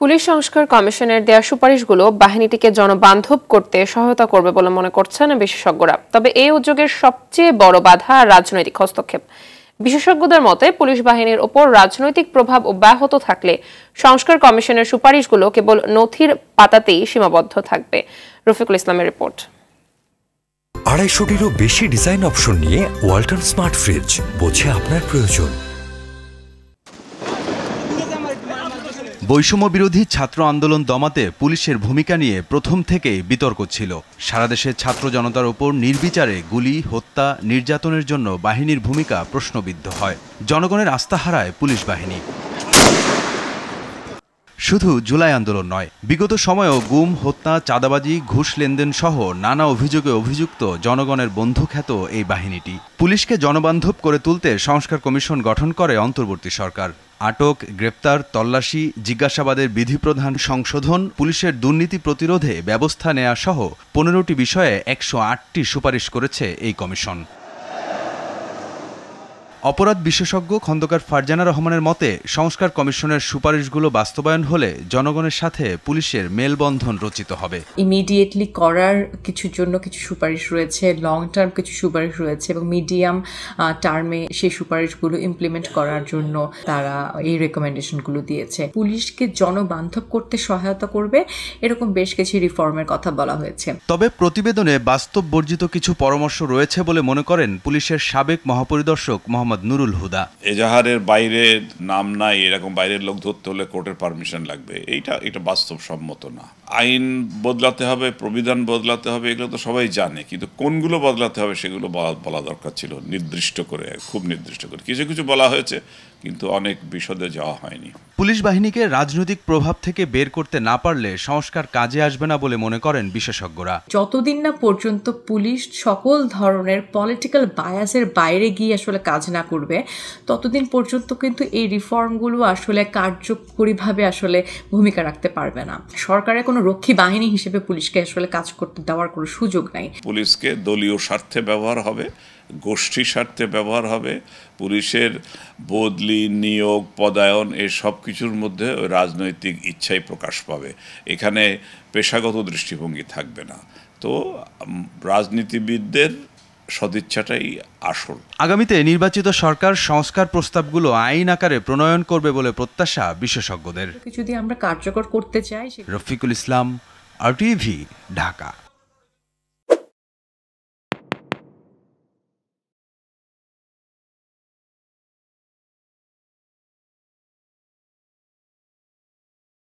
Police সংস্কার কমিশনের দেয়া সুপারিশগুলো বাহিনীটিকে জনবান্ধব করতে সহায়তা করবে বলে মনে করছেন বিশেষজ্ঞরা। তবে এই উদ্যোগের সবচেয়ে বড় বাধা রাজনৈতিক হস্তক্ষেপ। বিশেষজ্ঞদের মতে পুলিশ বাহিনীর ওপর রাজনৈতিক প্রভাব অব্যাহত থাকলে সংস্কার কমিশনের সুপারিশগুলো কেবল নথির পাতাতেই সীমাবদ্ধ থাকবে। রফিকুল ইসলামের রিপোর্ট। 250টিরও বেশি ডিজাইন অপশন নিয়ে ওয়ালটন স্মার্ট ফ্রিজ, বোঝে আপনার প্রয়োজন। বৈষম্য বিরোধী ছাত্র আন্দোলন দমাতে পুলিশের ভূমিকা নিয়ে প্রথম থেকেই বিতর্ক ছিল। সারা দেশের ছাত্র জনতার ওপর নির্বিচারে গুলি, হত্যা, নির্যাতনের জন্য বাহিনীর ভূমিকা প্রশ্নবিদ্ধ হয়। জনগণের আস্থা হারায় পুলিশ বাহিনী। শুধু জুলাই আন্দোলন নয়, বিগত সময়েও গুম, হত্যা, চাঁদাবাজি, ঘুষ লেনদেন সহ নানা অভিযোগে অভিযুক্ত জনগণের বন্ধু খ্যাত এই বাহিনীটি। পুলিশকে জনবান্ধব করে তুলতে সংস্কার কমিশন গঠন করে অন্তর্বর্তী সরকার। আটক, গ্রেপ্তার, তল্লাশি, জিজ্ঞাসাবাদের বিধিপ্রধান সংশোধন, পুলিশের দুর্নীতি প্রতিরোধে ব্যবস্থা নেওয়া সহ 15টি বিষয়ে 108টি সুপারিশ করেছে এই কমিশন। অপরাধ বিশেষজ্ঞ খন্দকার ফারজানা রহমানের মতে, সংস্কার কমিশনের সুপারিশগুলো বাস্তবায়ন হলে জনগণের সাথে পুলিশের মেলবন্ধন রচিত হবে। ইমিডিয়েটলি করার কিছুর জন্য কিছু সুপারিশ রয়েছে, লং টার্ম কিছু সুপারিশ রয়েছে এবং মিডিয়াম টার্মে সেই সুপারিশগুলো ইমপ্লিমেন্ট করার জন্য তারা এই রেকমেন্ডেশনগুলো দিয়েছে। পুলিশকে জনবান্ধব করতে সহায়তা করবে এরকম বেশ কিছু রিফর্মের কথা বলা হয়েছে। তবে প্রতিবেদনে বাস্তব বর্জিত কিছু পরামর্শ রয়েছে বলে মনে করেন পুলিশের সাবেক মহাপরিদর্শক মোহাম্মদ নুরুল হুদা। এজাহারের বাইরে নাম নাই, এরকম বাইরের লোক ধরতে হলে কোর্টের পারমিশন লাগবে, এটা বাস্তবসম্মত না। আইন বদলাতে হবে, প্রবিধান বদলাতে হবে, এগুলো তো সবাই জানে, কিন্তু কোনগুলো বদলাতে হবে সেগুলো বলা দরকার ছিল নির্দিষ্ট করে, খুব নির্দিষ্ট করে। কিছু কিছু বলা হয়েছে কিন্তু অনেক বিশদে যাওয়া হয়নি। পুলিশ বাহিনীকে রাজনৈতিক প্রভাব থেকে বের করতে না পারলে সংস্কার কাজে আসবে না বলে মনে করেন বিশেষজ্ঞরা। যতদিন না পর্যন্ত পুলিশ সকল ধরনের পলিটিক্যাল বায়াসের বাইরে গিয়ে আসলে কাজ না করবে, ততদিন পর্যন্ত কিন্তু এই রিফর্মগুলো আসলে কার্যকরীভাবে আসলে ভূমিকা রাখতে পারবে না। সরকারের কোনো রক্ষী বাহিনী হিসেবে পুলিশকে আসলে কাজ করতে দেওয়ার কোনো সুযোগ নাই। পুলিশকে দলীয় স্বার্থে ব্যবহার হবে, গোষ্ঠী স্বার্থে ব্যবহার হবে। পুলিশের বদলি, নিয়োগ, পদায়ন এই সব কিছুর মধ্যে ওই রাজনৈতিক ইচ্ছাই প্রকাশ পাবে। এখানে পেশাগত দৃষ্টিভঙ্গি থাকবে না। তো রাজনীতিবিদদের সদিচ্ছাটাই আসল। আগামীতে নির্বাচিত সরকার সংস্কার প্রস্তাবগুলো আইন আকারে প্রণয়ন করবে বলে প্রত্যাশা বিশেষজ্ঞদের। যদি আমরা কার্যকর করতে চাই। রফিকুল ইসলাম, RTV, ঢাকা।